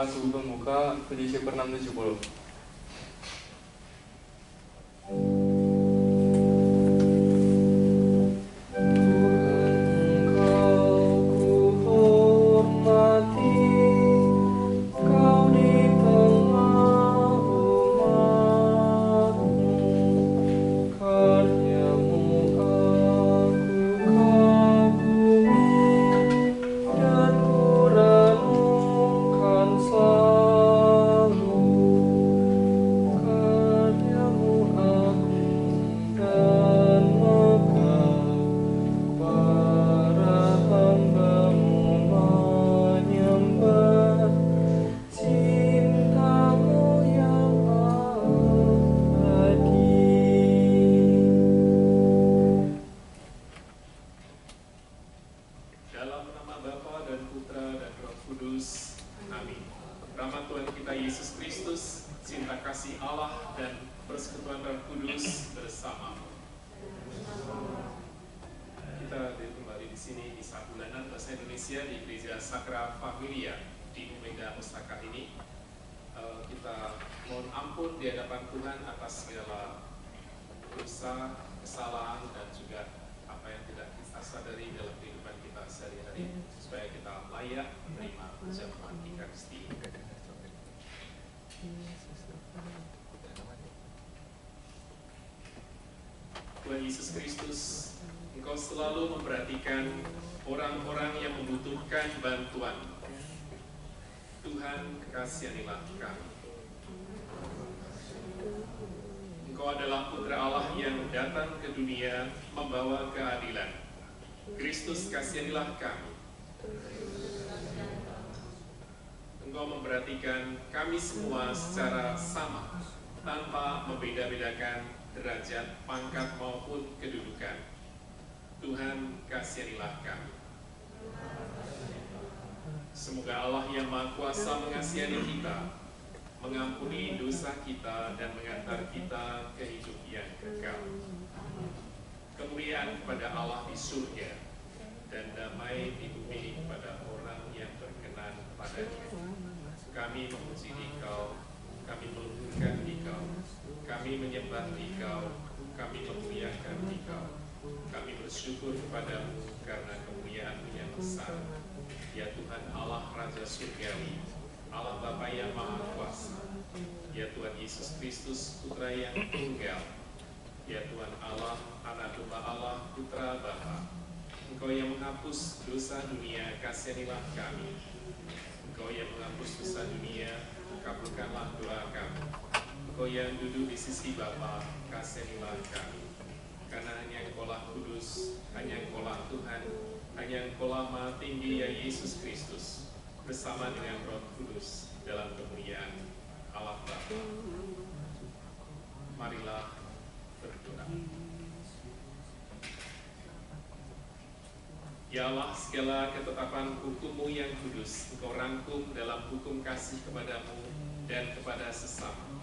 lagu pembuka puji syukur 670. Tuhan Yesus Kristus, Engkau selalu memperhatikan orang-orang yang membutuhkan bantuan. Tuhan, kasihanilah kami. Engkau adalah Putra Allah yang datang ke dunia membawa keadilan. Kristus, kasihanilah kami. Engkau memperhatikan kami semua secara sama, tanpa membeda-bedakan derajat, pangkat maupun kedudukan. Tuhan, kasihanilah kami. Semoga Allah yang Maha Kuasa mengasihani kita, mengampuni dosa kita, dan mengantar kita ke hidup yang kekal. Kemuliaan kepada Allah di surga, dan damai di bumi kepada orang yang berkenan kepadanya. Kami memuji Dikau, kami meluhurkan Dikau, kami menyembah Dikau, kami memuliakan Dikau, kami bersyukur kepadamu karena kemuliaan-Mu yang besar. Ya Tuhan Allah Raja Surgawi, Allah Bapa yang Maha Kuasa, ya Tuhan Yesus Kristus Putra yang tunggal, ya Tuhan Allah, Anak Domba Allah, Putra Bapa. Engkau yang menghapus dosa dunia, kasihanilah kami. Engkau yang menghapus dosa dunia, kabulkanlah doa kami. Engkau yang duduk di sisi Bapa, kasihanilah kami. Karena hanya Engkaulah kudus, hanya Engkaulah Tuhan, hanya Engkaulah Maha Tinggi, ya Yesus Kristus, bersama dengan Roh Kudus dalam kemuliaan Allah Bapa. Marilah berdoa. Ya Allah, segala ketetapan hukum-Mu yang kudus, Engkau rangkum dalam hukum kasih kepadamu dan kepada sesama.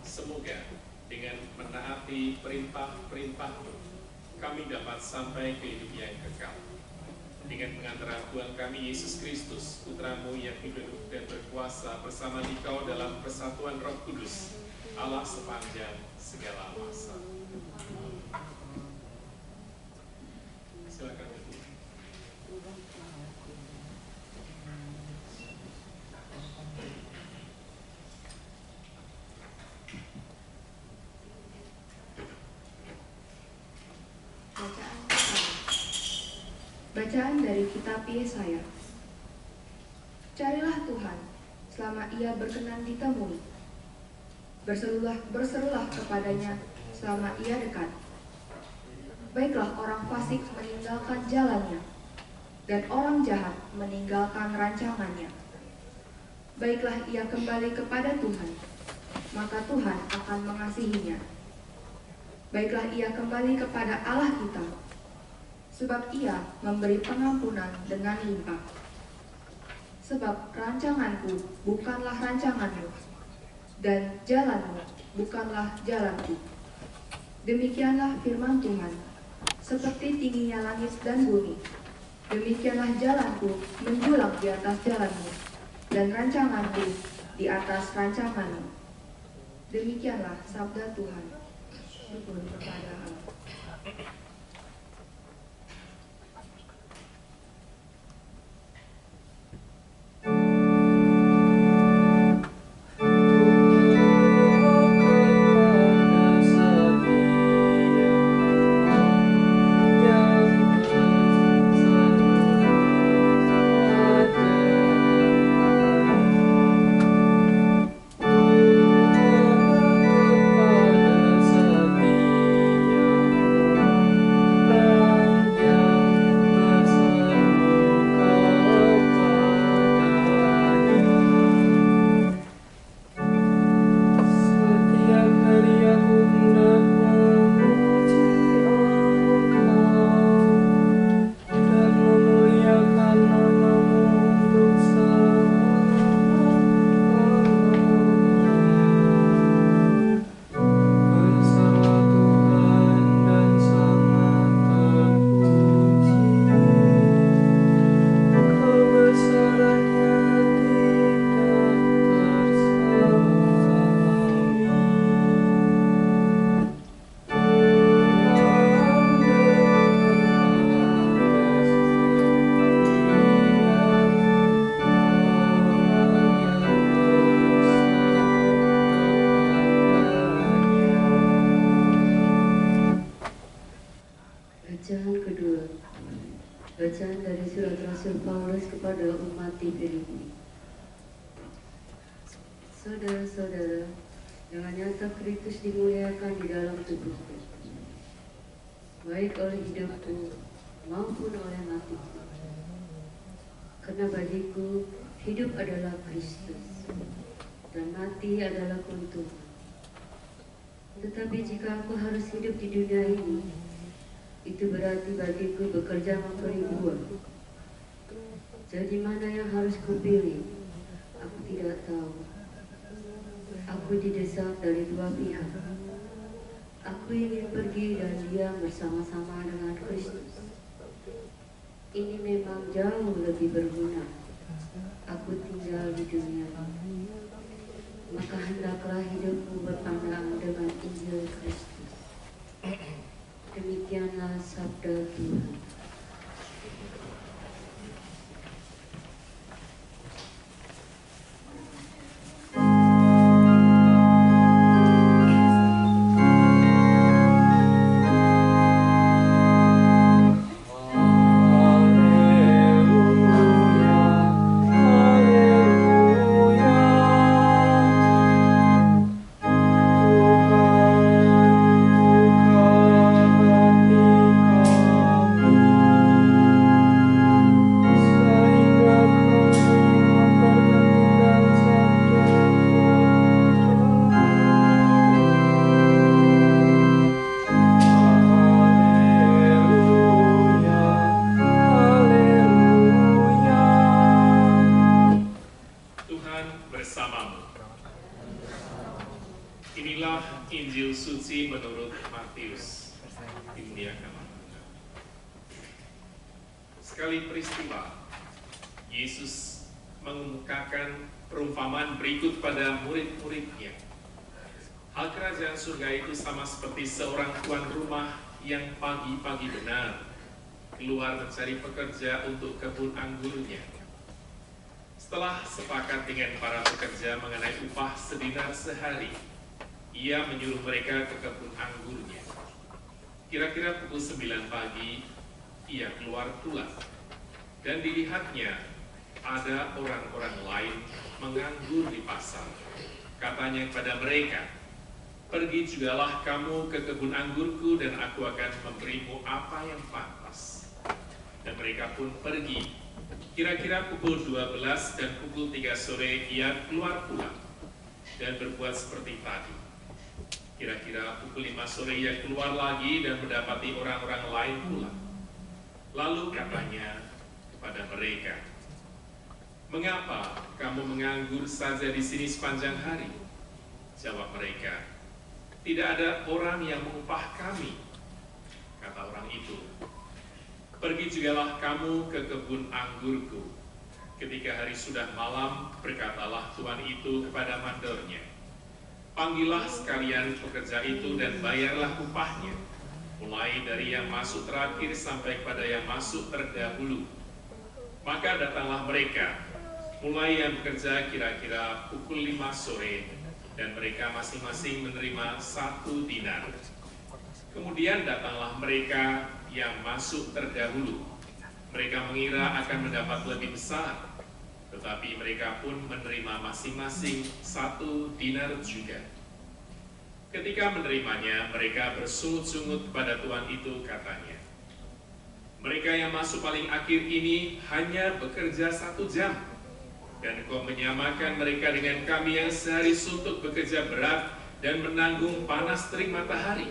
Semoga dengan menaati perintah-perintah-Mu, kami dapat sampai ke hidup yang kekal. Dengan pengantaran Tuhan kami Yesus Kristus, Putra-Mu yang hidup dan berkuasa bersama Dikau dalam persatuan Roh Kudus, Allah sepanjang segala masa. Silakan. Bacaan dari kitab Yesaya. Carilah Tuhan selama Ia berkenan ditemui. Berserulah kepadanya selama Ia dekat. Baiklah orang fasik meninggalkan jalannya, dan orang jahat meninggalkan rancangannya. Baiklah ia kembali kepada Tuhan, maka Tuhan akan mengasihinya. Baiklah ia kembali kepada Allah kita, sebab Ia memberi pengampunan dengan limpah. Sebab rancanganku bukanlah rancanganmu, dan jalanmu bukanlah jalanku. Demikianlah firman Tuhan, seperti tingginya langit dan bumi, demikianlah jalanku menjulang di atas jalanmu, dan rancanganku di atas rancanganmu. Demikianlah sabda Tuhan. Syukur kepada Allah. Bacaan dari surat Rasul Paulus kepada umat di Filipi. Saudara-saudara, dengan nyata Kristus dimuliakan di dalam tubuhku, baik oleh hidupku maupun oleh matiku. Karena bagiku hidup adalah Kristus dan mati adalah keuntungan. Tetapi jika aku harus hidup di dunia ini, itu berarti bagiku bekerja memberi buah. Jadi mana yang harus kupilih? Aku tidak tahu. Aku didesak dari dua pihak. Aku ingin pergi dan diam bersama-sama dengan Kristus. Ini memang jauh lebih berguna. Aku tinggal di dunia ini. Maka hendaklah hidupku berpandang dengan Injil Kristus. Demikianlah sabda Tuhan. Inilah Injil suci menurut Matius. Dimuliakanlah Tuhan. Sekali peristiwa, Yesus mengemukakan perumpamaan berikut pada murid-muridnya. Hal kerajaan surga itu sama seperti seorang tuan rumah yang pagi-pagi benar keluar mencari pekerja untuk kebun anggurnya. Setelah sepakat dengan para pekerja mengenai upah sedinar sehari, ia menyuruh mereka ke kebun anggurnya. Kira-kira pukul 9 pagi, ia keluar pula. Dan dilihatnya, ada orang-orang lain menganggur di pasar. Katanya kepada mereka, "Pergi jugalah kamu ke kebun anggurku dan aku akan memberimu apa yang pantas." Dan mereka pun pergi. Kira-kira pukul 12 dan pukul 3 sore ia keluar pula dan berbuat seperti tadi. Kira-kira pukul 5 sore ia keluar lagi dan mendapati orang-orang lain pula. Lalu katanya kepada mereka, "Mengapa kamu menganggur saja di sini sepanjang hari?" Jawab mereka, "Tidak ada orang yang mengupah kami." Kata orang itu, "Pergi jugalah kamu ke kebun anggurku." Ketika hari sudah malam, berkatalah tuan itu kepada mandornya, "Panggillah sekalian pekerja itu dan bayarlah upahnya, mulai dari yang masuk terakhir sampai kepada yang masuk terdahulu." Maka datanglah mereka, mulai yang bekerja kira-kira pukul 5 sore, dan mereka masing-masing menerima 1 dinar. Kemudian datanglah mereka yang masuk terdahulu. Mereka mengira akan mendapat lebih besar, tetapi mereka pun menerima masing-masing 1 dinar juga. Ketika menerimanya, mereka bersungut-sungut kepada tuan itu, katanya, "Mereka yang masuk paling akhir ini hanya bekerja 1 jam, dan kau menyamakan mereka dengan kami yang sehari suntuk bekerja berat dan menanggung panas terik matahari."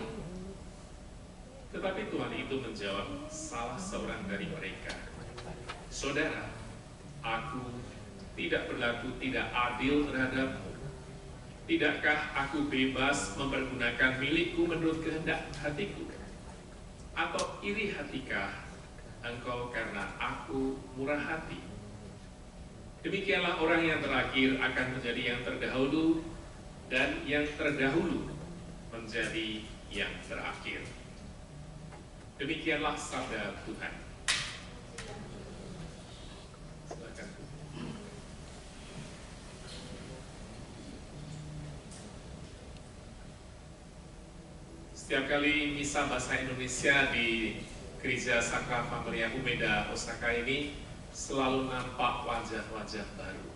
Tetapi tuan itu menjawab salah seorang dari mereka, "Saudara, aku tidak berlaku tidak adil terhadapmu. Tidakkah aku bebas mempergunakan milikku menurut kehendak hatiku? Atau iri hatikah engkau karena aku murah hati?" Demikianlah orang yang terakhir akan menjadi yang terdahulu, dan yang terdahulu menjadi yang terakhir. Demikianlah sabda Tuhan. Silakan. Setiap kali misa bahasa Indonesia di Gereja Sakral Familia Umeda Osaka ini selalu nampak wajah-wajah baru.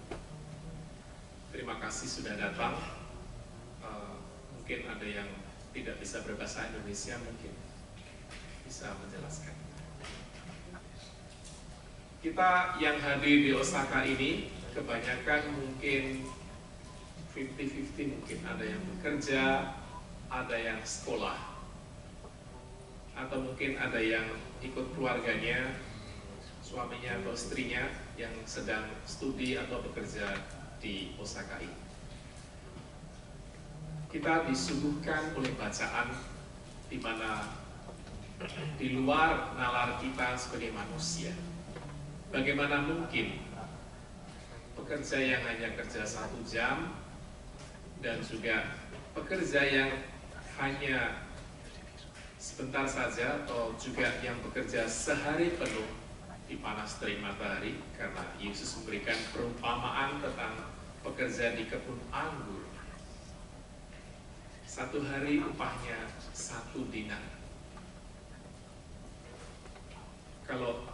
Terima kasih sudah datang. Mungkin ada yang tidak bisa berbahasa Indonesia, mungkin bisa menjelaskan. Kita yang hadir di Osaka ini kebanyakan mungkin 50-50, mungkin ada yang bekerja, ada yang sekolah, atau mungkin ada yang ikut keluarganya, suaminya atau istrinya yang sedang studi atau bekerja di Osaka ini. Kita disuguhkan oleh bacaan di mana di luar nalar kita sebagai manusia. Bagaimana mungkin pekerja yang hanya kerja 1 jam dan juga pekerja yang hanya sebentar saja, atau juga yang bekerja sehari penuh di panas terik matahari, karena Yesus memberikan perumpamaan tentang pekerja di kebun anggur. 1 hari upahnya 1 dinar. Kalau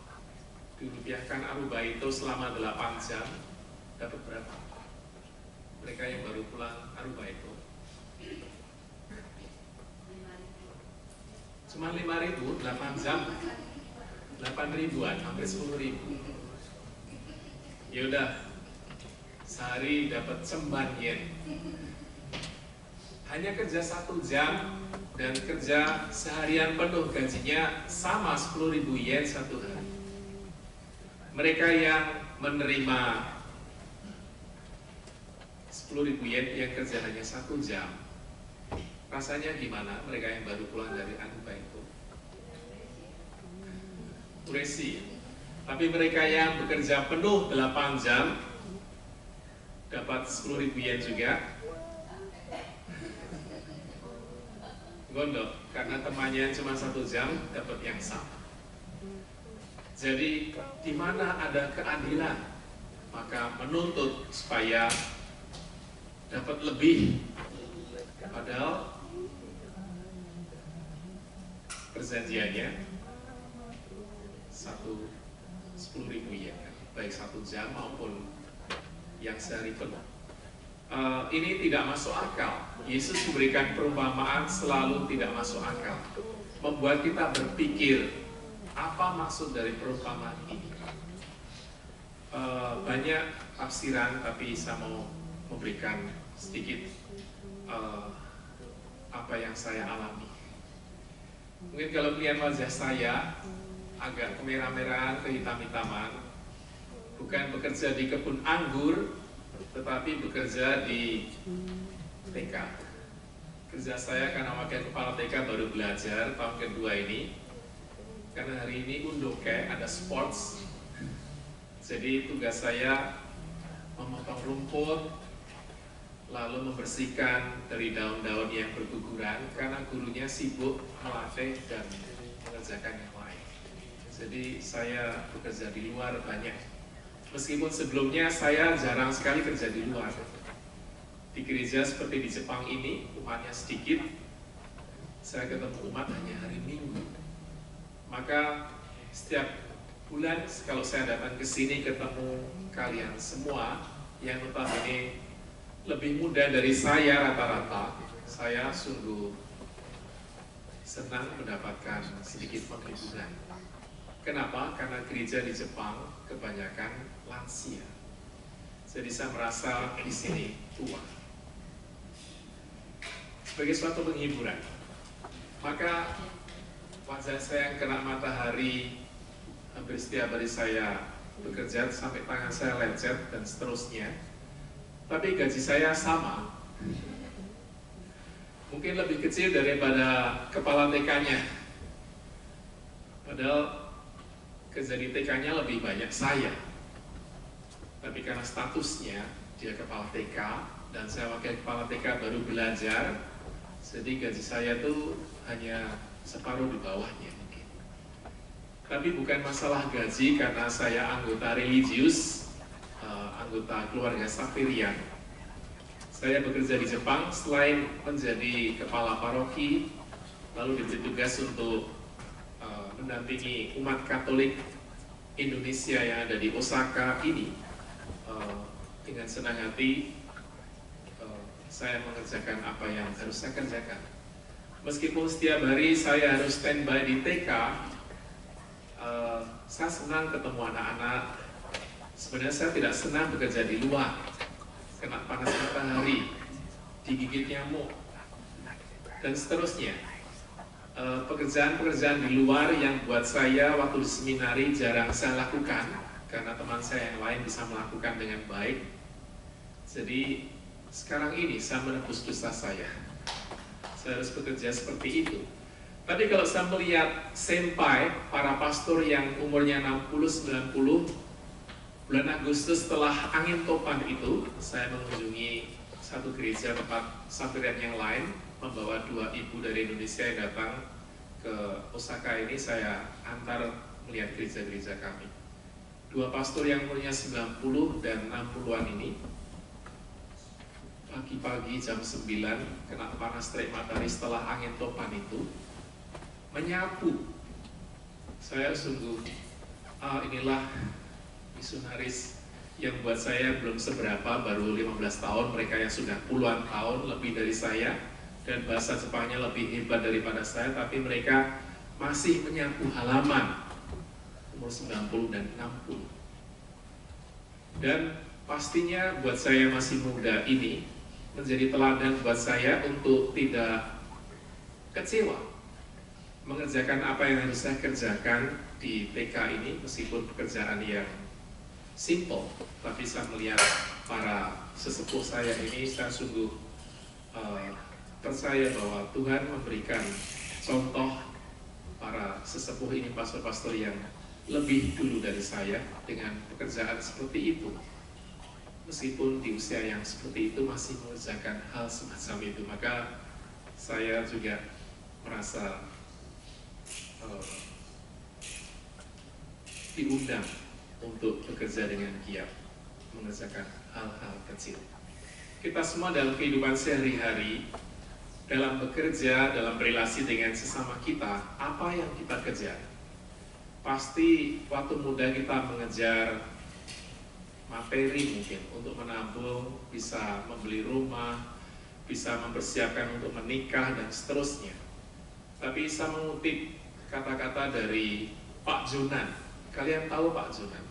dirupiahkan Aruba itu selama 8 jam dapat berapa? Mereka yang baru pulang Aruba itu cuma 5.000, 8 jam 8.000-an, hampir 10.000. Ya udah, sehari dapat 9 yen. Hanya kerja 1 jam dan kerja seharian penuh, gajinya sama 10.000 yen 1 hari. Mereka yang menerima 10.000 yen yang kerja hanya 1 jam, rasanya gimana mereka yang baru pulang dari Aruba itu? Uresi. Tapi mereka yang bekerja penuh 8 jam dapat 10.000 yen juga. Gondok, karena temannya cuma 1 jam dapat yang sama. Jadi di mana ada keadilan, maka menuntut supaya dapat lebih. Padahal perjanjiannya 10.000 yen, baik 1 jam maupun yang sehari penuh. Ini tidak masuk akal. Yesus memberikan perumpamaan selalu tidak masuk akal, membuat kita berpikir apa maksud dari perumpamaan ini. Banyak tafsiran, tapi saya mau memberikan sedikit apa yang saya alami. Mungkin kalau melihat wajah saya agak kemerah-merahan, kehitam-hitaman, bukan bekerja di kebun anggur, tetapi bekerja di TK. Kerja saya karena wakil kepala TK baru belajar tahun kedua ini, karena hari ini undoke ada sports, Jadi tugas saya memotong rumput, lalu membersihkan dari daun-daun yang berguguran karena gurunya sibuk melatih dan mengerjakan yang lain. Jadi saya bekerja di luar banyak. Meskipun sebelumnya saya jarang sekali kerja di luar. Di gereja seperti di Jepang ini, umatnya sedikit. Saya ketemu umat hanya hari Minggu. Maka setiap bulan kalau saya datang ke sini ketemu kalian semua yang notabene lebih muda dari saya rata-rata, saya sungguh senang mendapatkan sedikit penghiburan. Kenapa? Karena gereja di Jepang kebanyakan lansia. Jadi saya merasa di sini tua. Sebagai suatu penghiburan. Maka wajah saya yang kena matahari hampir setiap hari saya bekerja sampai tangan saya lecet dan seterusnya. Tapi gaji saya sama. Mungkin lebih kecil daripada kepala TK-nya. Padahal kerja di TK-nya lebih banyak saya. Tapi karena statusnya dia kepala TK dan saya wakil kepala TK baru belajar, jadi gaji saya tuh hanya separuh di bawahnya. Tapi bukan masalah gaji karena saya anggota religius, anggota keluarga Sapirian. Saya bekerja di Jepang selain menjadi kepala paroki, lalu diberi tugas untuk mendampingi umat Katolik Indonesia yang ada di Osaka ini. Dengan senang hati saya mengerjakan apa yang harus saya kerjakan. Meskipun setiap hari saya harus standby di TK, saya senang ketemu anak-anak. Sebenarnya saya tidak senang bekerja di luar, kena panas matahari, digigit nyamuk, dan seterusnya. Pekerjaan-pekerjaan di luar yang buat saya waktu di seminari jarang saya lakukan, karena teman saya yang lain bisa melakukan dengan baik. Jadi sekarang ini saya menebus dosa saya. Saya harus bekerja seperti itu. Tapi kalau saya melihat senpai, para pastor yang umurnya 60-90, bulan Agustus setelah angin topan itu, saya mengunjungi satu gereja tempat Sapirian yang lain, membawa 2 ibu dari Indonesia yang datang ke Osaka ini, saya antar melihat gereja-gereja kami. 2 pastor yang umurnya 90 dan 60-an ini, pagi-pagi jam 9, kena panas terik matahari setelah angin topan itu, menyapu. Saya sungguh, inilah misionaris yang buat saya belum seberapa, baru 15 tahun, mereka yang sudah puluhan tahun lebih dari saya, dan bahasa Jepangnya lebih hebat daripada saya, tapi mereka masih menyapu halaman, umur 90 dan 60. Dan pastinya buat saya masih muda ini, menjadi teladan buat saya untuk tidak kecewa mengerjakan apa yang harus saya kerjakan di TK ini, meskipun pekerjaan yang simple, tapi saya melihat para sesepuh saya ini, saya sungguh percaya bahwa Tuhan memberikan contoh para sesepuh ini, pastor-pastor yang lebih dulu dari saya dengan pekerjaan seperti itu. Meskipun di usia yang seperti itu masih mengerjakan hal semacam itu, maka saya juga merasa diundang untuk bekerja dengan giat, mengerjakan hal-hal kecil. Kita semua dalam kehidupan sehari-hari, dalam bekerja, dalam berelasi dengan sesama kita, apa yang kita kejar? Pasti waktu muda kita mengejar materi mungkin, untuk menabung, bisa membeli rumah, bisa mempersiapkan untuk menikah, dan seterusnya. Tapi saya mengutip kata-kata dari Pak Jonan. Kalian tahu Pak Jonan?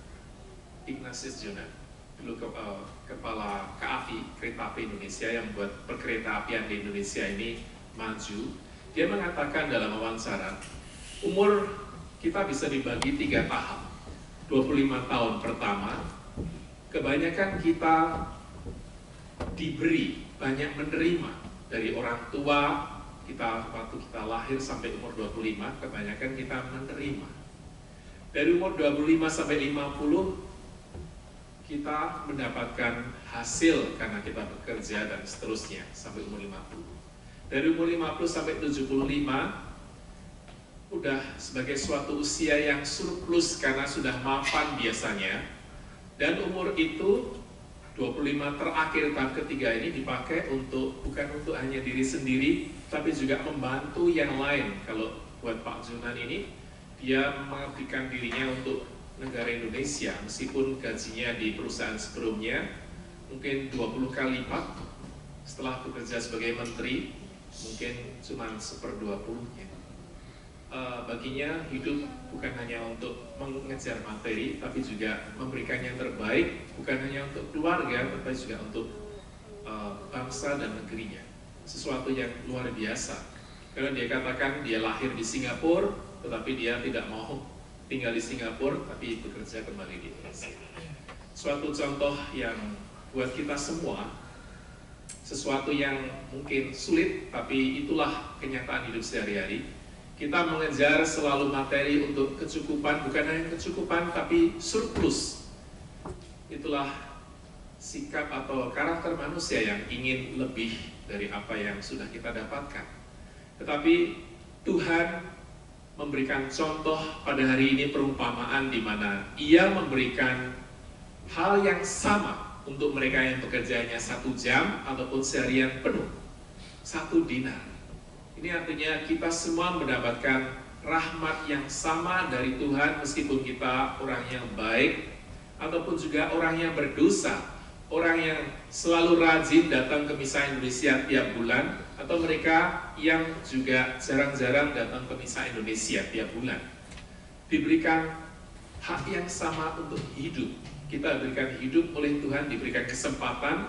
Ignatius Jonan, dulu kepala KAI, Kereta Api Indonesia, yang buat perkereta apian di Indonesia ini maju. Dia mengatakan dalam wawancara, umur kita bisa dibagi 3 tahap. 25 tahun pertama, kebanyakan kita diberi, banyak menerima dari orang tua. Kita waktu kita lahir sampai umur 25, kebanyakan kita menerima. Dari umur 25 sampai 50, kita mendapatkan hasil karena kita bekerja dan seterusnya sampai umur 50. Dari umur 50 sampai 75 udah sebagai suatu usia yang surplus karena sudah mapan biasanya, dan umur itu 25 terakhir tahap ketiga ini dipakai bukan untuk hanya diri sendiri, tapi juga membantu yang lain. Kalau buat Pak Junan ini, dia mengabdikan dirinya untuk negara Indonesia, meskipun gajinya di perusahaan sebelumnya mungkin 20 kali lipat. Setelah bekerja sebagai menteri, mungkin cuma 1/20-nya. Baginya hidup bukan hanya untuk mengejar materi, tapi juga memberikan yang terbaik, bukan hanya untuk keluarga, tapi juga untuk bangsa dan negerinya. Sesuatu yang luar biasa. Karena dia katakan dia lahir di Singapura, tetapi dia tidak mau tinggal di Singapura, tapi bekerja kembali di Indonesia. Suatu contoh yang buat kita semua, sesuatu yang mungkin sulit, tapi itulah kenyataan hidup sehari-hari. Kita mengejar selalu materi untuk kecukupan, bukan hanya kecukupan, tapi surplus. Itulah sikap atau karakter manusia yang ingin lebih dari apa yang sudah kita dapatkan. Tetapi Tuhan memberikan contoh pada hari ini, perumpamaan di mana Ia memberikan hal yang sama untuk mereka yang bekerjanya 1 jam ataupun seharian penuh, 1 dinar. Ini artinya kita semua mendapatkan rahmat yang sama dari Tuhan, meskipun kita orang yang baik ataupun juga orang yang berdosa, orang yang selalu rajin datang ke Misa Indonesia tiap bulan, atau mereka yang juga jarang-jarang datang ke Misa Indonesia tiap bulan. Diberikan hak yang sama untuk hidup. Kita diberikan hidup oleh Tuhan, diberikan kesempatan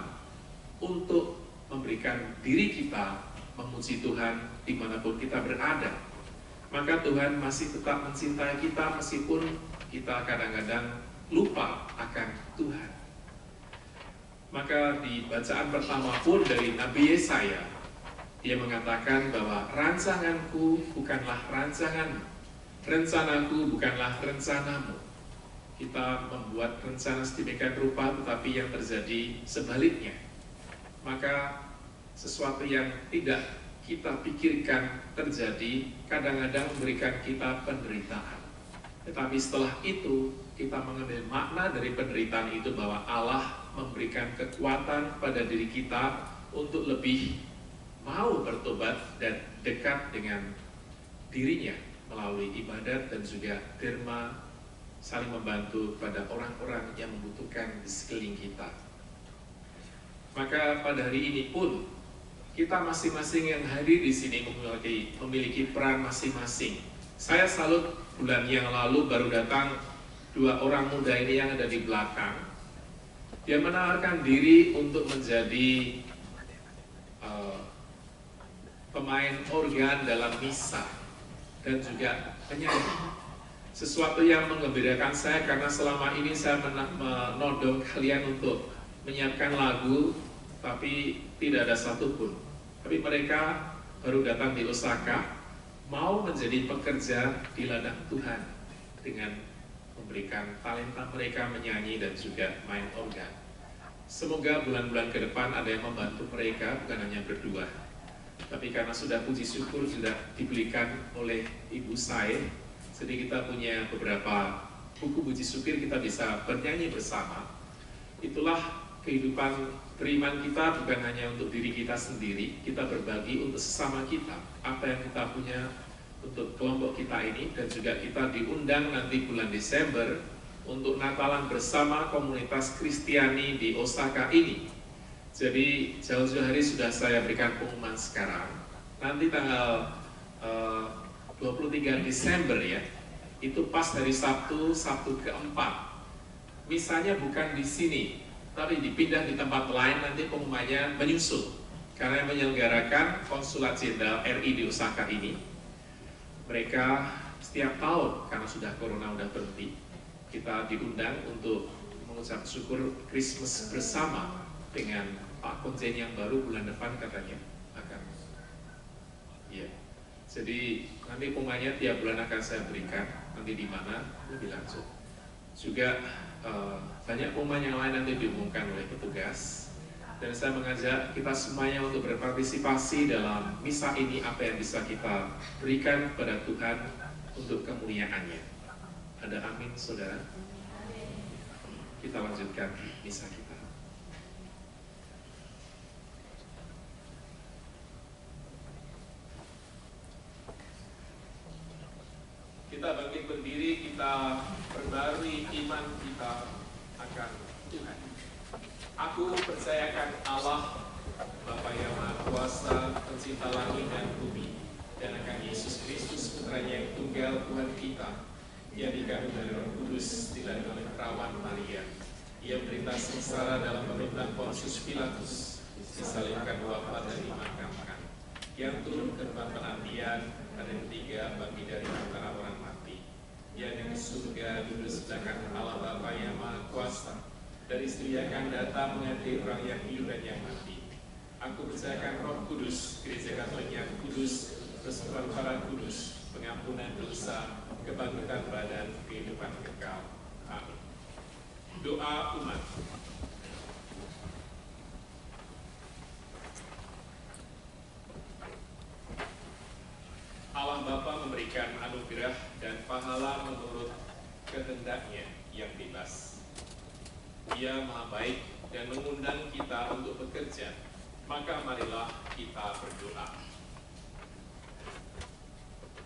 untuk memberikan diri kita memuji Tuhan dimanapun kita berada. Maka Tuhan masih tetap mencintai kita meskipun kita kadang-kadang lupa akan Tuhan. Maka di bacaan pertama pun dari Nabi Yesaya, dia mengatakan bahwa rancanganku bukanlah rancanganmu, rencanaku bukanlah rencanamu. Kita membuat rencana sedemikian rupa, tetapi yang terjadi sebaliknya. Maka sesuatu yang tidak kita pikirkan terjadi kadang-kadang memberikan kita penderitaan. Tetapi setelah itu kita mengambil makna dari penderitaan itu bahwa Allah memberikan kekuatan pada diri kita untuk lebih mau bertobat dan dekat dengan dirinya melalui ibadat dan juga derma, saling membantu pada orang-orang yang membutuhkan di sekeliling kita. Maka pada hari ini pun kita masing-masing yang hadir di sini memiliki peran masing-masing. Saya salut, bulan yang lalu baru datang 2 orang muda ini yang ada di belakang. Dia menawarkan diri untuk menjadi pemain organ dalam misa dan juga penyanyi. Sesuatu yang menggembirakan saya karena selama ini saya menodong kalian untuk menyiapkan lagu, tapi tidak ada satupun. Tapi mereka baru datang di Osaka, mau menjadi pekerja di ladang Tuhan dengan memberikan talenta mereka menyanyi dan juga main organ. Semoga bulan-bulan ke depan ada yang membantu mereka, bukan hanya berdua. Tapi karena sudah puji syukur sudah dibelikan oleh Ibu Sae, jadi kita punya beberapa buku puji syukur, kita bisa bernyanyi bersama. Itulah kehidupan beriman kita, bukan hanya untuk diri kita sendiri, kita berbagi untuk sesama kita, apa yang kita punya untuk kelompok kita ini, dan juga kita diundang nanti bulan Desember untuk Natalan bersama komunitas Kristiani di Osaka ini. Jadi jauh-jauh hari sudah saya berikan pengumuman sekarang, nanti tanggal 23 Desember ya, itu pas dari Sabtu keempat. Misalnya bukan di sini, tapi dipindah di tempat lain, nanti pengumumannya menyusul. Karena yang menyelenggarakan Konsulat Jenderal RI di Osaka ini, mereka setiap tahun, karena sudah corona udah berhenti, kita diundang untuk mengucap syukur Christmas bersama dengan Pak Konjen yang baru bulan depan katanya akan. Ya. Jadi nanti pengumumannya tiap bulan akan saya berikan, nanti di mana lebih lanjut. Juga banyak pengumuman yang lain nanti diumumkan oleh petugas. Dan saya mengajak kita semuanya untuk berpartisipasi dalam misa ini, apa yang bisa kita berikan kepada Tuhan untuk kemuliaan-Nya. Ada amin, saudara? Kita lanjutkan misa kita. Kita bangkit berdiri, kita perbarui iman kita akan Tuhan. Aku percayakan Allah, Bapa yang Maha Kuasa, pencipta langit dan bumi, dan akan Yesus Kristus, Putranya yang tunggal Tuhan kita, yang dikandung dari Roh Kudus, dilahirkan oleh perawan Maria. Ia menderita sengsara dalam pemerintahan Pontius Pilatus, disalibkan, wafat dan dimakamkan. Yang turun ke tempat penantian, pada yang ketiga bangkit dari antara orang mati. Yang ke surga duduk sebelah kanan Allah Bapa yang Maha Kuasa. Dari istri akan datang mengadili orang yang hidup dan yang mati. Aku percayakan Roh Kudus, Gereja Katolik yang kudus, persekutuan para kudus, pengampunan dosa, kebangkitan badan, kehidupan kekal. Amin. Doa umat. Allah Bapa memberikan anugerah dan pahala menurut kehendak-Nya yang bebas. Dia Maha Baik dan mengundang kita untuk bekerja. Maka marilah kita berdoa.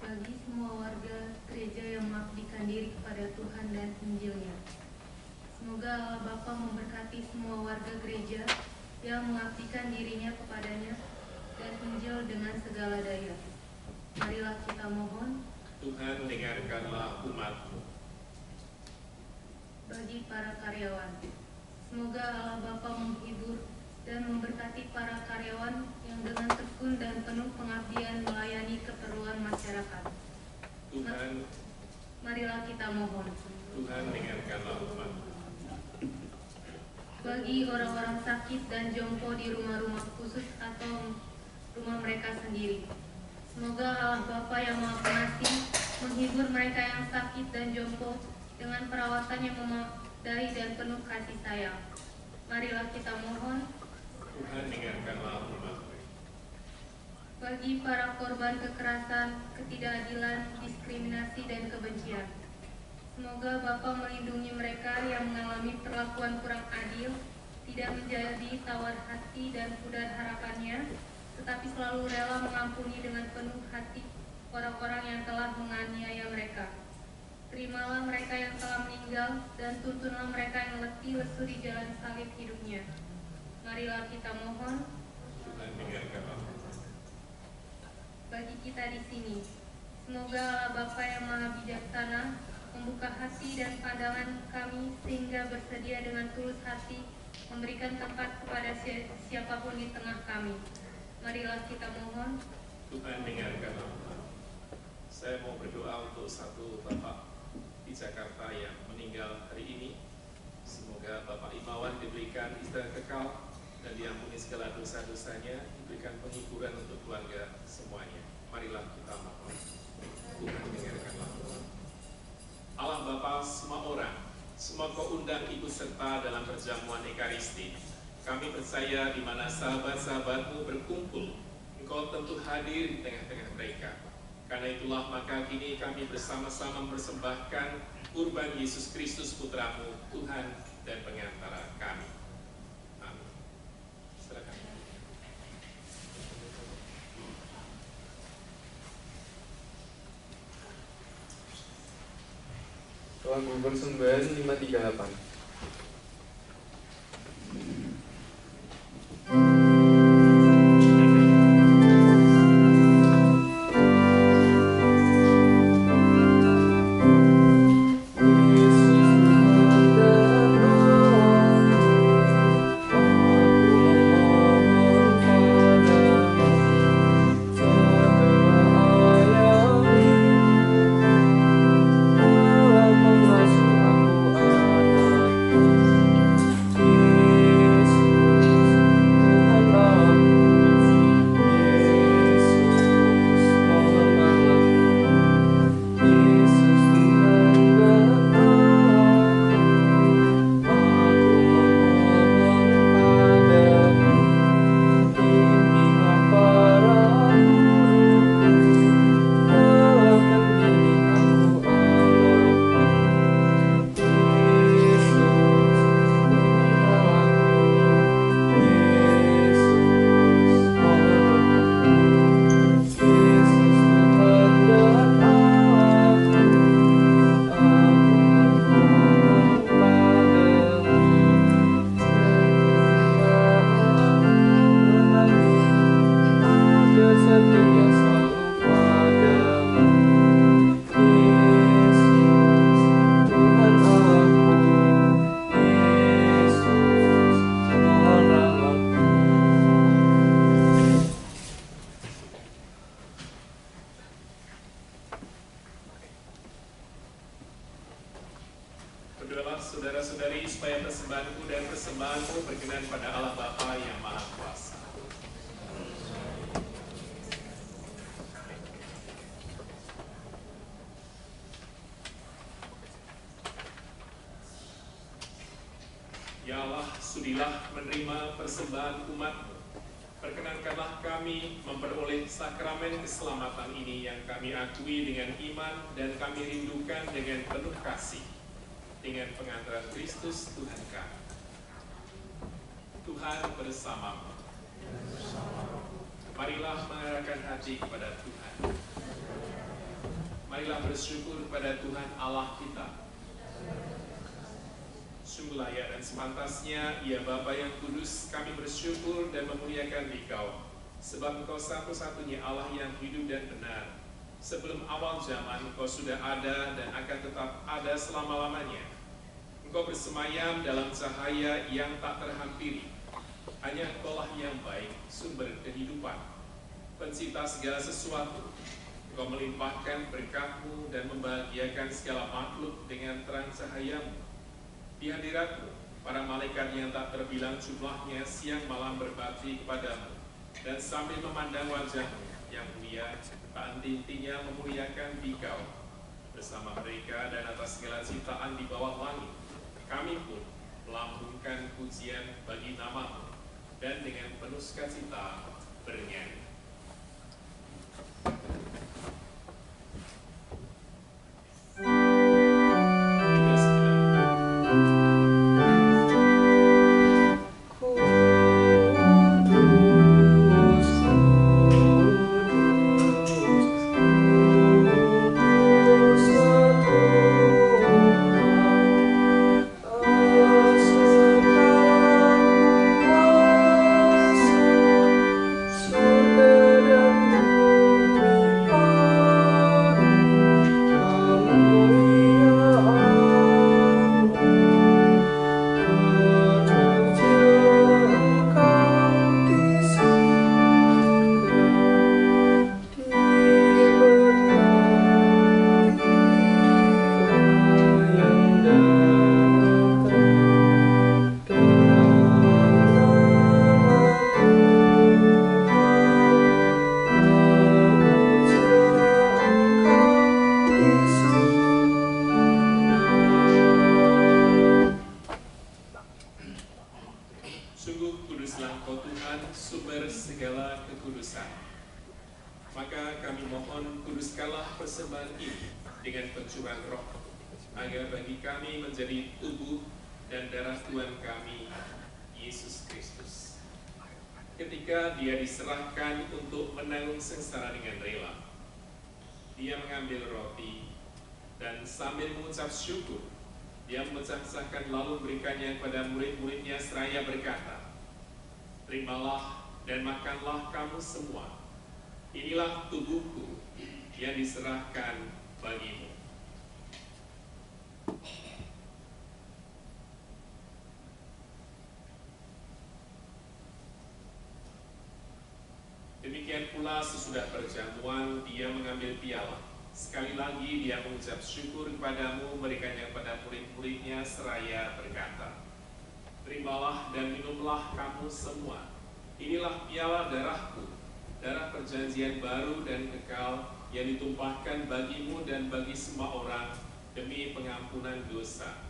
Bagi semua warga gereja yang mengabdikan diri kepada Tuhan dan Injil-Nya, semoga Allah Bapa memberkati semua warga gereja yang mengabdikan dirinya kepadanya dan Injil dengan segala daya. Marilah kita mohon. Tuhan, dengarkanlah umat-Mu. Bagi para karyawan, semoga Allah Bapa menghibur dan memberkati para karyawan yang dengan tekun dan penuh pengabdian melayani keperluan masyarakat. Tuhan, marilah kita mohon. Tuhan, dengarkanlah umat. Bagi orang-orang sakit dan jompo di rumah-rumah khusus atau rumah mereka sendiri, semoga Allah Bapa yang Maha Pengasih menghibur mereka yang sakit dan jompo dengan perawatan yang memadai dan penuh kasih sayang. Marilah kita mohon. Tuhan, dengarkanlah umat. Bagi para korban kekerasan, ketidakadilan, diskriminasi, dan kebencian, semoga Bapa melindungi mereka yang mengalami perlakuan kurang adil, tidak menjadi tawar hati dan pudar harapannya, tetapi selalu rela mengampuni dengan penuh hati orang-orang yang telah menganiaya mereka. Terimalah mereka yang telah meninggal dan tuntunlah mereka yang letih lesu di jalan salib hidupnya. Marilah kita mohon. Tuhan, dengarkanlah. Bagi kita di sini, semoga Allah Bapa yang Maha Bijaksana membuka hati dan pandangan kami sehingga bersedia dengan tulus hati memberikan tempat kepada siapapun di tengah kami. Marilah kita mohon. Tuhan, dengarkanlah. Saya mau berdoa untuk satu Bapak di Jakarta yang meninggal hari ini. Semoga Bapak Imawan diberikan istirahat kekal dan diampuni segala dosa-dosanya, diberikan penghiburan untuk keluarga semuanya. Marilah kita mohon. Tuhan, dengarkanlah. Allah Bapa semua orang, semua Kau undang ikut serta dalam perjamuan Ekaristi. Kami percaya di mana sahabat-sahabat-Mu berkumpul, Engkau tentu hadir di tengah-tengah mereka. Karena itulah maka kini kami bersama-sama mempersembahkan kurban Yesus Kristus Putra-Mu, Tuhan dan pengantara kami. Amin. Silakan. Lagu persembahan 538. Mengasihi aku anak Sudilah menerima persembahan umat-Mu. Perkenankanlah kami memperoleh sakramen keselamatan ini yang kami akui dengan iman dan kami rindukan dengan penuh kasih. Dengan pengantaran Kristus Tuhan kami. Tuhan bersamamu. Marilah mengarahkan hati kepada Tuhan. Marilah bersyukur kepada Tuhan Allah kita. Sungguh layak dan sepantasnya, ya Bapa yang kudus, kami bersyukur dan memuliakan Engkau, sebab Engkau satu-satunya Allah yang hidup dan benar. Sebelum awal zaman, Engkau sudah ada dan akan tetap ada selama-lamanya. Engkau bersemayam dalam cahaya yang tak terhampiri. Hanya Engkau-lah yang baik, sumber kehidupan, pencipta segala sesuatu. Engkau melimpahkan berkat-Mu dan membahagiakan segala makhluk dengan terang cahaya-Mu. Di hadirat-Mu, para malaikat yang tak terbilang jumlahnya siang malam berbakti kepada-Mu, dan sambil memandang wajah-Mu yang mulia, tak henti-hentinya memuliakan Engkau. Bersama mereka dan atas segala ciptaan di bawah langit, kami pun melambungkan pujian bagi nama-Mu, dan dengan penuh sukacita bernyanyi. Ketika Dia diserahkan untuk menanggung sengsara dengan rela, Dia mengambil roti dan sambil mengucap syukur, Dia memecah-pecahkan lalu memberikannya kepada murid-muridnya seraya berkata, "Terimalah dan makanlah kamu semua. Inilah tubuhku yang diserahkan bagimu." Demikian pula sesudah perjamuan, Dia mengambil piala. Sekali lagi Dia mengucap syukur kepadamu, memberikannya kepada murid-muridnya seraya berkata, "Terimalah dan minumlah kamu semua. Inilah piala darahku, darah perjanjian baru dan kekal yang ditumpahkan bagimu dan bagi semua orang demi pengampunan dosa.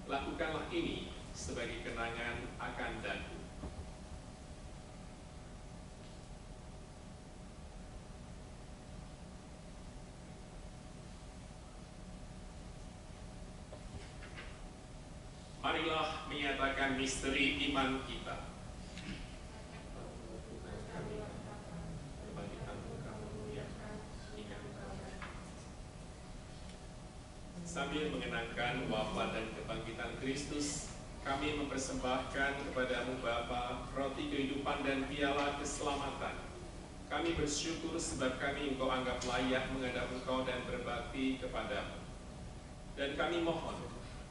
Lakukanlah ini sebagai kenangan akan Aku." Marilah menyatakan misteri iman kita. Sambil mengenangkan wafat dan kebangkitan Kristus, kami mempersembahkan kepadamu Bapa roti kehidupan dan piala keselamatan. Kami bersyukur sebab kami Engkau anggap layak menghadap Engkau dan berbakti kepadamu. Dan kami mohon,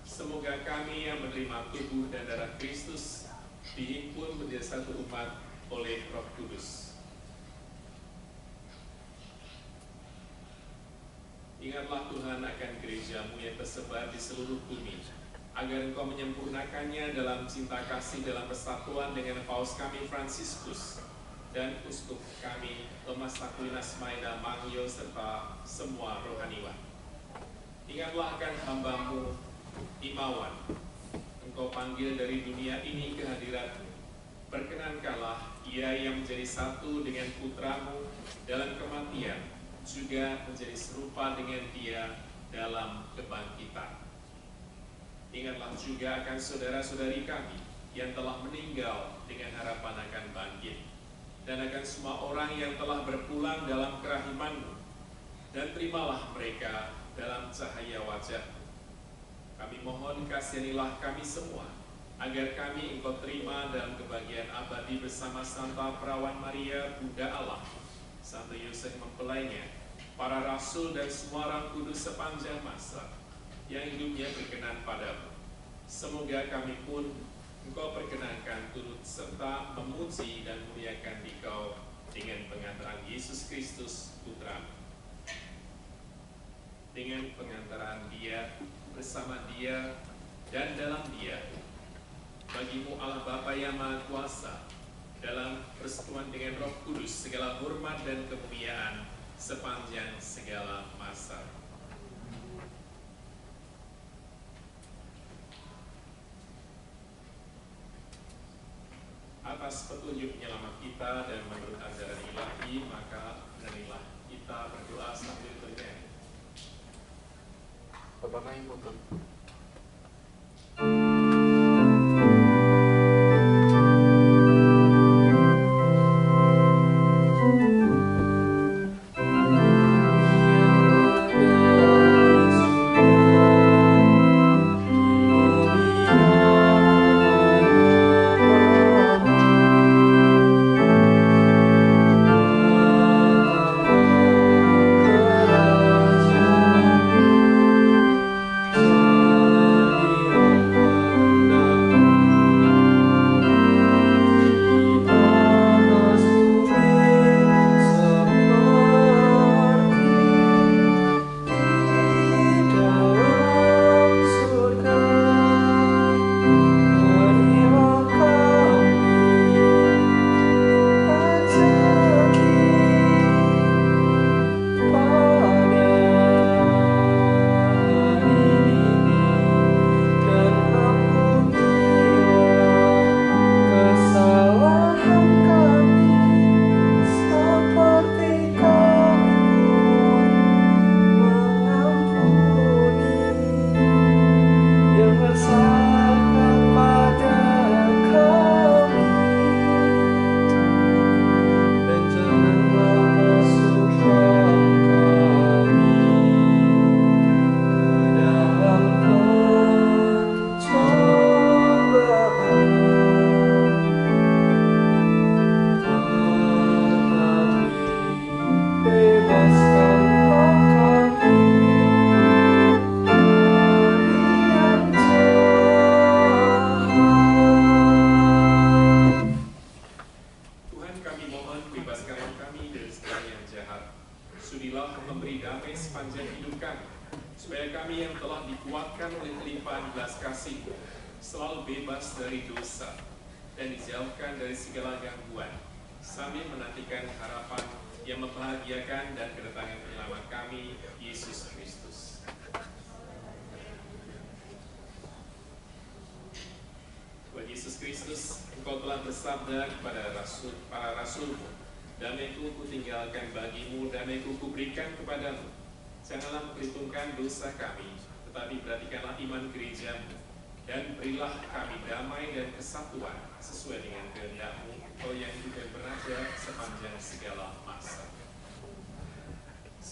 semoga kami yang menerima tubuh dan darah Kristus dihimpun menjadi satu umat oleh Roh Kudus. Ingatlah Tuhan akan gereja-Mu yang tersebar di seluruh bumi, agar Engkau menyempurnakannya dalam cinta kasih dalam persatuan dengan Paus kami Fransiskus dan Uskup kami Thomas Aquinas Maeda Mangyo serta semua rohaniwan. Ingatlah akan hamba-Mu Imawan. Engkau panggil dari dunia ini ke hadirat-Mu. Perkenankanlah ia yang menjadi satu dengan putra-Mu dalam kematian juga menjadi serupa dengan Dia dalam kebangkitan. Ingatlah juga akan saudara-saudari kami yang telah meninggal dengan harapan akan bangkit, dan akan semua orang yang telah berpulang dalam kerahiman-Mu, dan terimalah mereka dalam cahaya wajah-Mu. Kami mohon kasihanilah kami semua, agar kami Engkau terima dalam kebahagiaan abadi bersama Santa Perawan Maria, Bunda Allah, Santo Yosef mempelainya, para rasul dan semua orang kudus sepanjang masa yang hidupnya berkenan padamu. Semoga kami pun Engkau perkenankan turut serta memuji dan muliakan Dikau dengan pengantaran Yesus Kristus Putra-Mu. Dengan pengantaran Dia, bersama Dia, dan dalam Dia, bagi-Mu Allah Bapa yang Maha Kuasa, dalam persekutuan dengan Roh Kudus, segala hormat dan kemuliaan sepanjang segala masa. Atas petunjuk penyelamat kita dan menurut ajaran ilahi, maka marilah kita berdoa sambil bernyanyi. Bapa kami putus.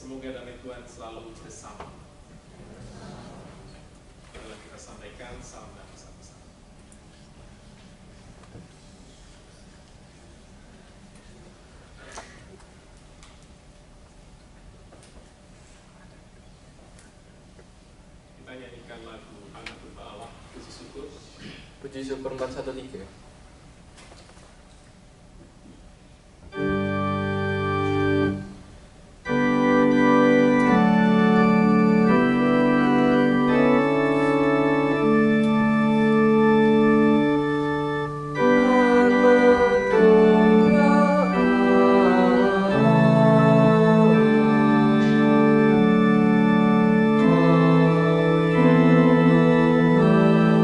Semoga damai Tuhan selalu bersama. Marilah kita sampaikan salam damai bersama. Kita nyanyikan lagu Anak Domba Allah, puji syukur. Puji syukur 413. Kau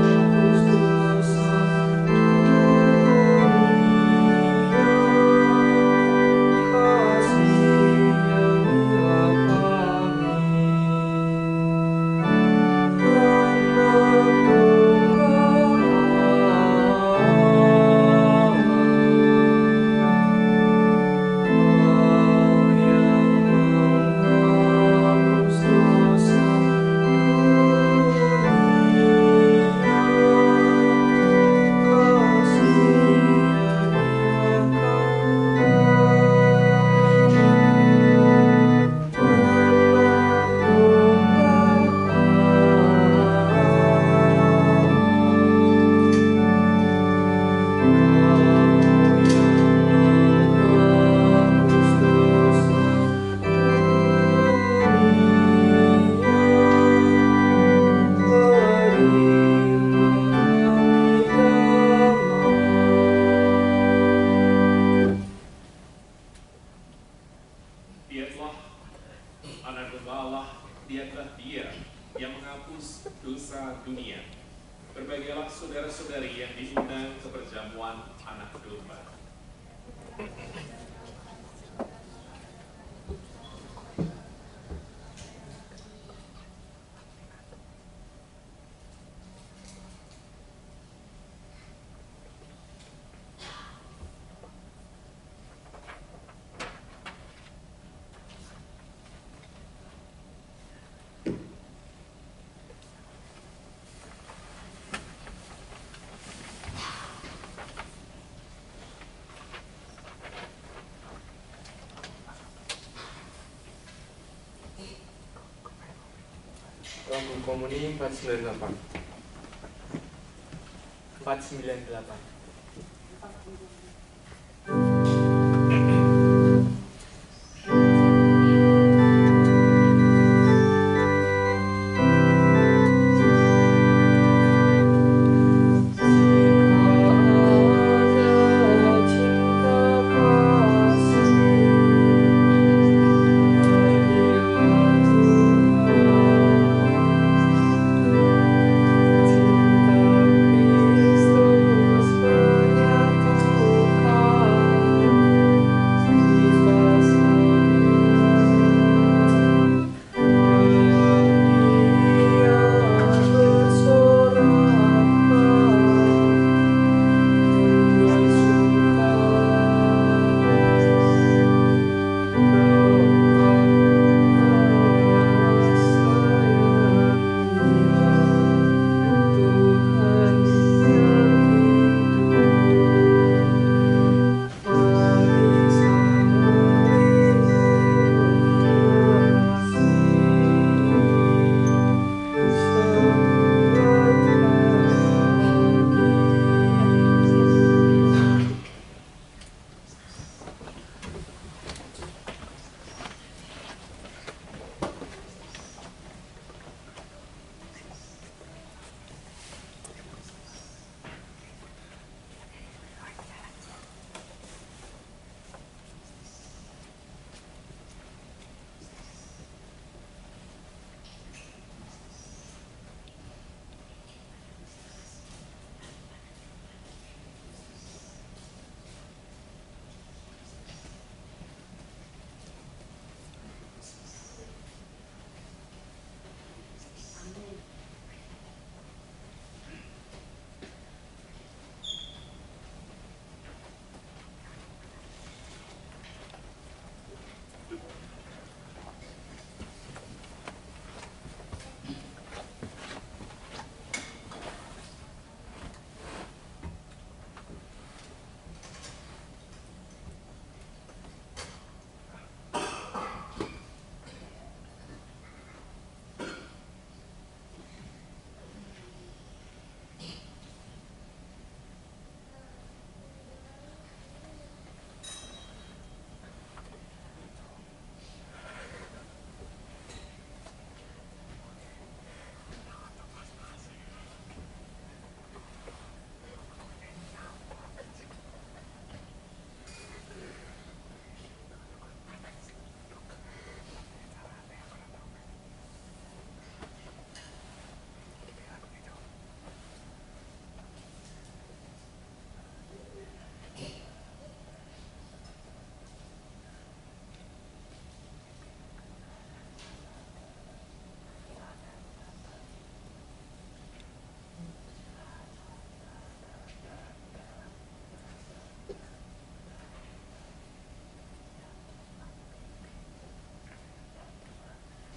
yang menghapus dunia. Berbahagialah saudara-saudari yang diundang ke perjamuan anak domba. Lambung Komuni 498. 498.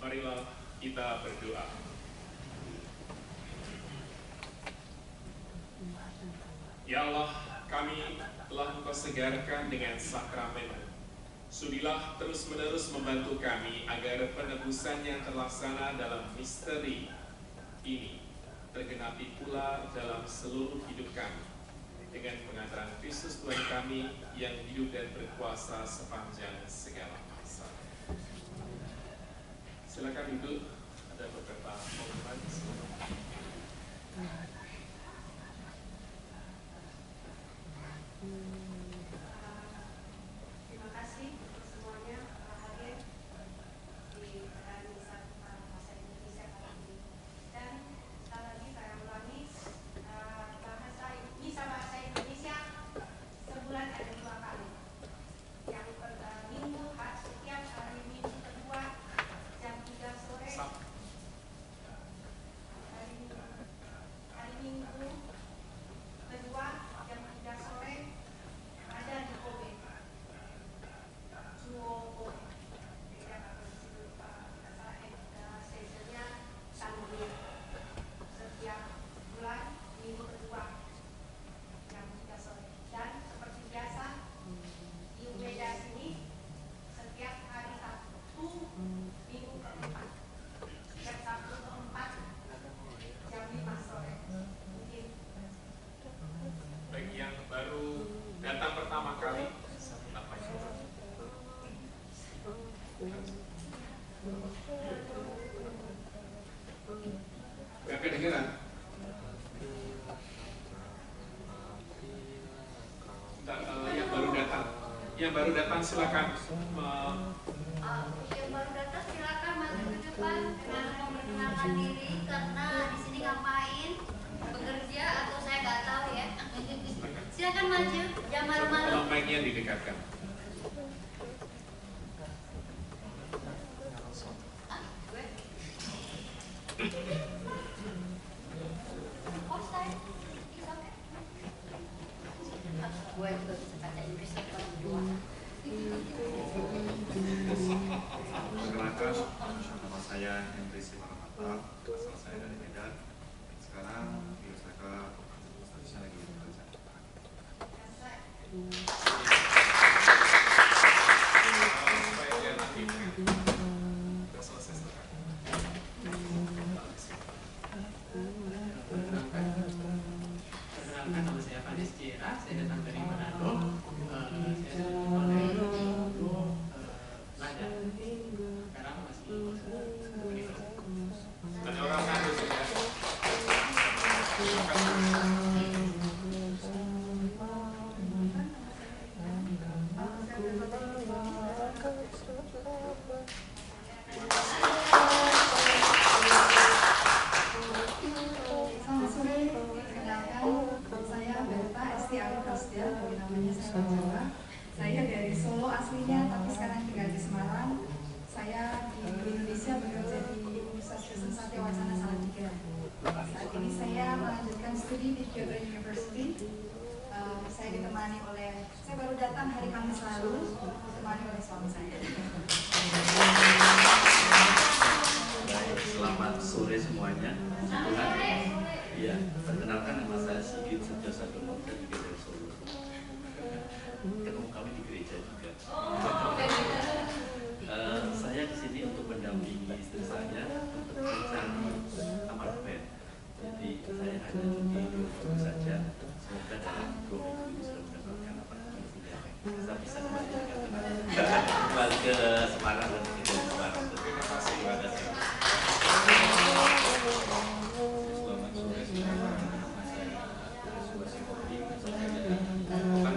Marilah kita berdoa. Ya Allah, kami telah Engkau segarkan dengan sakramen. Sudilah terus-menerus membantu kami agar penebusan yang terlaksana dalam misteri ini tergenapi pula dalam seluruh hidup kami. Dengan pengantaran Kristus Tuhan kami yang hidup dan berkuasa sepanjang segala masa. Silakan duduk, ada beberapa pengumuman. Terima kasih untuk semuanya telah hadir di perayaan Misa Para Kuasa Indonesia kali ini. Dan sekali lagi saya datang silakan. Yang baru datang silakan maju ke depan dengan memperkenalkan diri karena di sini ngapain, bekerja atau saya nggak tahu ya. Silakan maju, jangan malu-malu. Kalau mic-nya didekatkan. Gue juga bisa baca Inggris berdua. Perkenalkan, nama saya Henry Simarmata, asal saya dari Medan. Sekarang di Osaka, statusnya lagi bekerja. Supaya dia nanti udah selesai silakan. Perkenalkan, nama saya Fadis Cira, saya datang dari Manado. Saya dari Lada. Sekarang masih universitas. Ada orang Manado juga. Terima Selamat sore, perkenalkan saya Berta Esti Ali Prasetya, dari namanya saya Jawa. Saya dari Solo aslinya, tapi sekarang tinggal di Semarang. Saya di Indonesia bekerja di Universitas Kristen Satya Wacana Salatiga. Saat ini saya melanjutkan studi di Kyoto University. Saya ditemani oleh, saya baru datang hari Kamis lalu, ditemani oleh suami saya. Baik, selamat sore semuanya. Ya, perkenalkan nama saya Sigit Setiosadono juga dari Solo. Ketemu kami di gereja juga. Saya di sini untuk mendampingi istri saya untuk mencari apartemen. Jadi saya hanya cuti 2 minggu saja. Semoga dalam 2 minggu ini sudah mendapatkan apartemen tidak. Saya bisa kembali ke Semarang dan bekerja di Semarang. Terima kasih. Terima kasih. Selamat sore semuanya. Nama saya Joshua Sihombing, asal saya dari Jepang.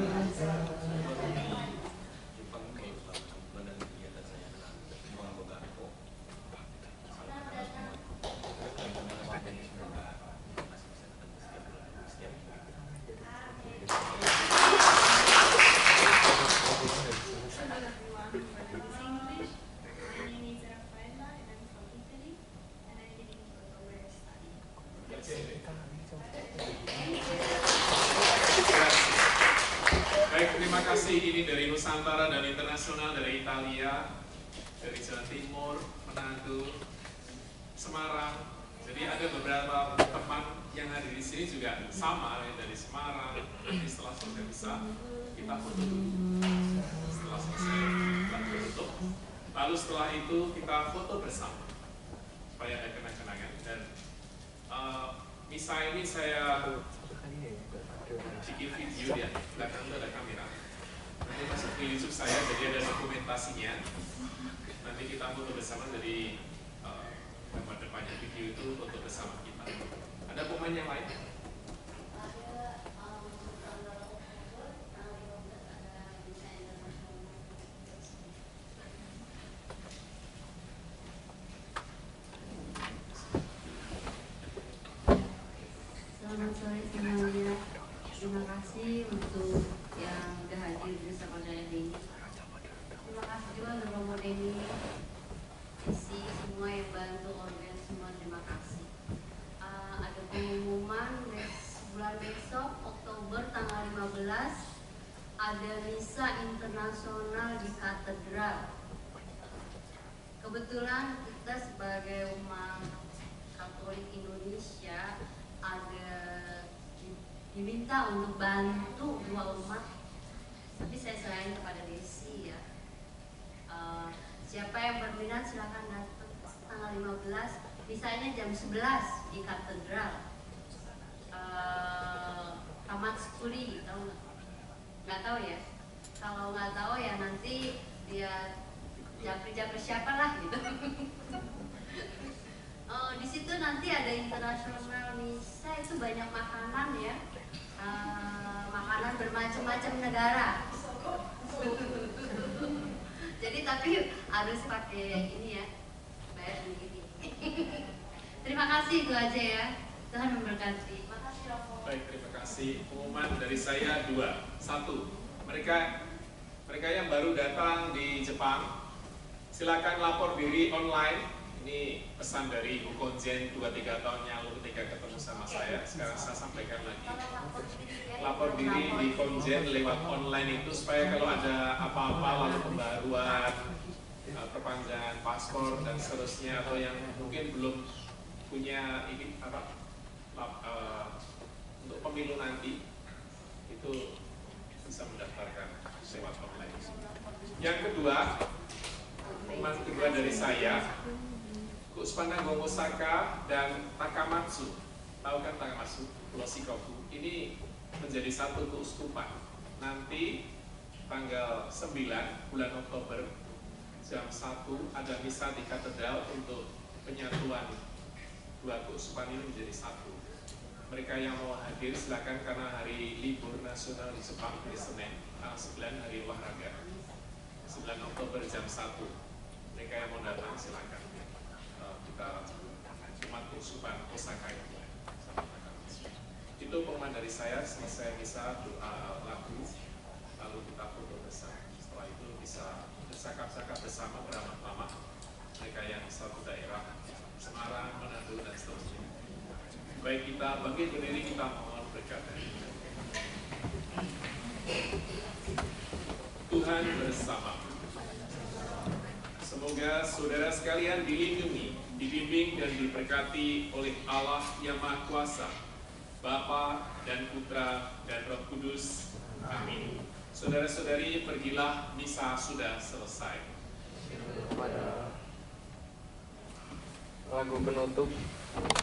Jepang selama sebulan dan kegiatan saya adalah Jepang Bogako. Salam kenal semua. Teman-teman yang semoga masih bisa ketemu setiap minggu. English. My name is Rafaela and I'm from Italy and I live in Kyoto where I study. Baik, terima kasih. Ini dari Nusantara dan internasional, dari Italia, dari Jawa Timur, Manado, Semarang. Jadi ada beberapa teman yang ada di sini juga sama, yang dari Semarang. Nanti setelah selesai bisa kita foto dulu. Setelah selesai kita foto, lalu setelah itu kita foto bersama supaya ada kenang-kenangan. Dan misa ini saya bikin video di belakang itu ada kamera. Nanti masuk ke YouTube saya, jadi ada dokumentasinya. Nanti kita foto bersama dari gambar depannya video itu foto bersama kita. Ada pemain yang lain? Selamat sore semuanya. Terima kasih untuk yang sudah hadir bersama saya hari ini. Terima kasih juga untuk Romo Denny, isi semua yang bantu organ semua, terima kasih. Ada pengumuman bulan besok Oktober tanggal 15 ada misa internasional di katedral. Kebetulan kita sebagai umat Katolik Indonesia ada diminta untuk bantu 2 umat, tapi saya serahin kepada Desi ya. Siapa yang berminat silakan datang tanggal 15, misalnya jam 11 di katedral. Tamat Skuli, tahu nggak? Nggak tahu ya. Kalau nggak tahu ya nanti dia japri siapa lah gitu. Di situ nanti ada internasional misa, itu banyak makanan ya, makanan bermacam-macam negara. harus pakai ini ya, bayar sendiri. Terima kasih, itu aja ya. Tuhan memberkati. Makasih Roko. Baik, terima kasih. Pengumuman dari saya 2. 1. Mereka yang baru datang di Jepang, silakan lapor diri online. Ini pesan dari Bu Konjen 2-3 tahun yang lalu ketika ketemu sama saya. Sekarang saya sampaikan lagi. Lapor diri di Konjen lewat online itu supaya kalau ada apa-apa lalu pembaruan, perpanjangan paspor dan seterusnya, atau yang mungkin belum punya ini untuk pemilu nanti itu bisa mendaftarkan lewat online. Yang kedua, pengumuman kedua dari saya, Keuskupan Agung Osaka dan Takamatsu, tahu kan Takamatsu, Pulau Shikoku, ini menjadi satu keuskupan. Nanti tanggal 9 bulan Oktober jam 1 ada misa di katedral untuk penyatuan dua keuskupan ini menjadi satu. Mereka yang mau hadir silakan, karena hari libur nasional di Jepang hari Senin, tanggal 9 hari olahraga, 9 Oktober jam 1. Mereka yang mau datang silakan. Kita umat keuskupan Osaka itu. Itu pengumuman dari saya. Selesai misa, doa lagu, lalu kita foto bersama. Setelah itu bisa bercakap-cakap bersama, beramah-tamah. Mereka yang satu daerah, Semarang, Manado, dan seterusnya. Baik, kita bangkit berdiri, kita mohon berkat dari Tuhan bersama. Semoga saudara sekalian dilindungi, dibimbing dan diberkati oleh Allah yang Maha Kuasa, Bapa dan Putra dan Roh Kudus. Amin. Saudara-saudari, pergilah, misa sudah selesai. Pada lagu penutup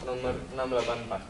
nomor 684.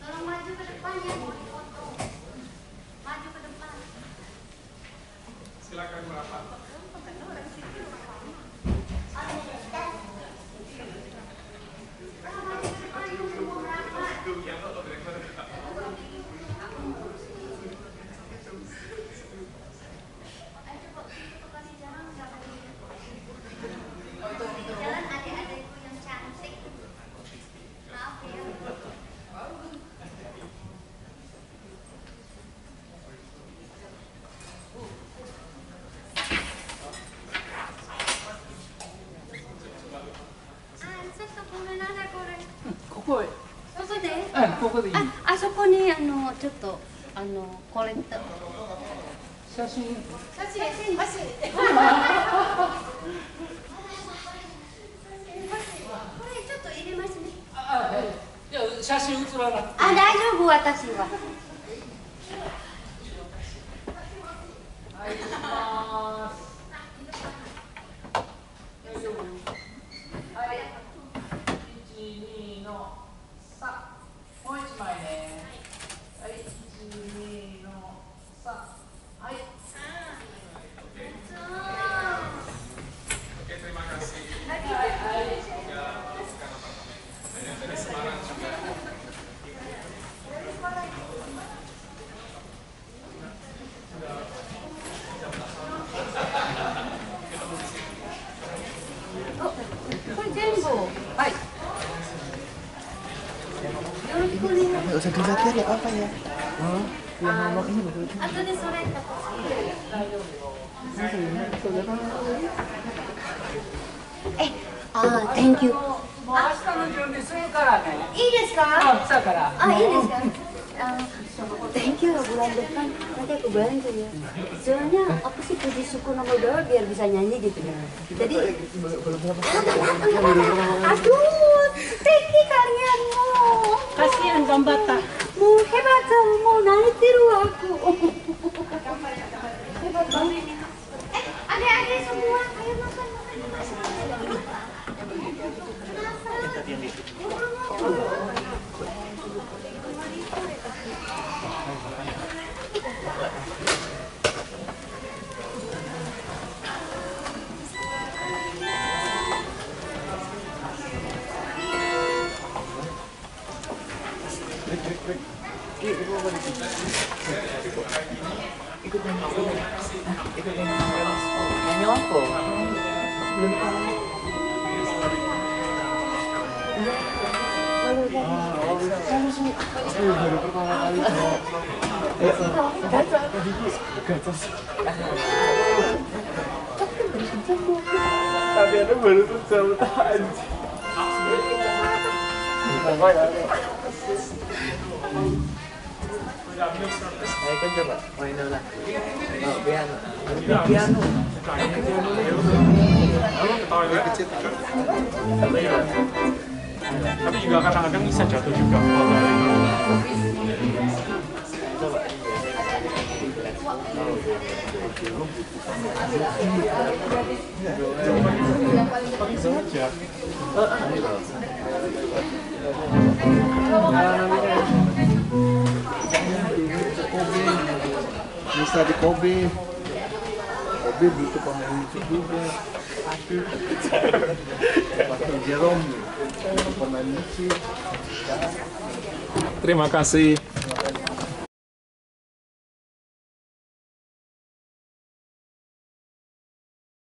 Tolong maju ke depan ya, mau difoto. Maju ke depan. Silakan merapat. Jalan adik-adikku yang cantik. Maaf ya. ぽい。そこでここでいい。あそこにちょっとコレクト写真。これちょっと入れますね。いや写真写らなくて。大丈夫私は。はい、行きます。はい、1、2の3。もう一枚ね。はい、1、2の3。はい。Oke, terima kasih. Dari Semarang juga. Hai. Nggak usah dilihat ya apa ya. Yang ngomong ini betul. Thank you. もう明日の準備するからね。いいですか？朝から。いいですか？Thank you, bulan depan nanti aku bantu ya. Soalnya apa sih puji syukur nama doa biar bisa nyanyi gitu ya. Jadi aduh, thank you kalianmu. Kasihan Gambata. Mau hebat kamu, mau naitiru aku. Hebat banget. Adik-adik semua, ayo makan. Nyanyi apa? Belum tahu. Baru pertama kali. Tapi ada baru tuh jauh tahan. Ayo kan coba main dulu lah. Oh, piano. Piano. Kecil. Tapi juga kadang-kadang bisa jatuh juga. Coba. Bisa di Kobe. Kobe butuh pemain musik juga. Pastor Jerome pemain musik. Terima kasih.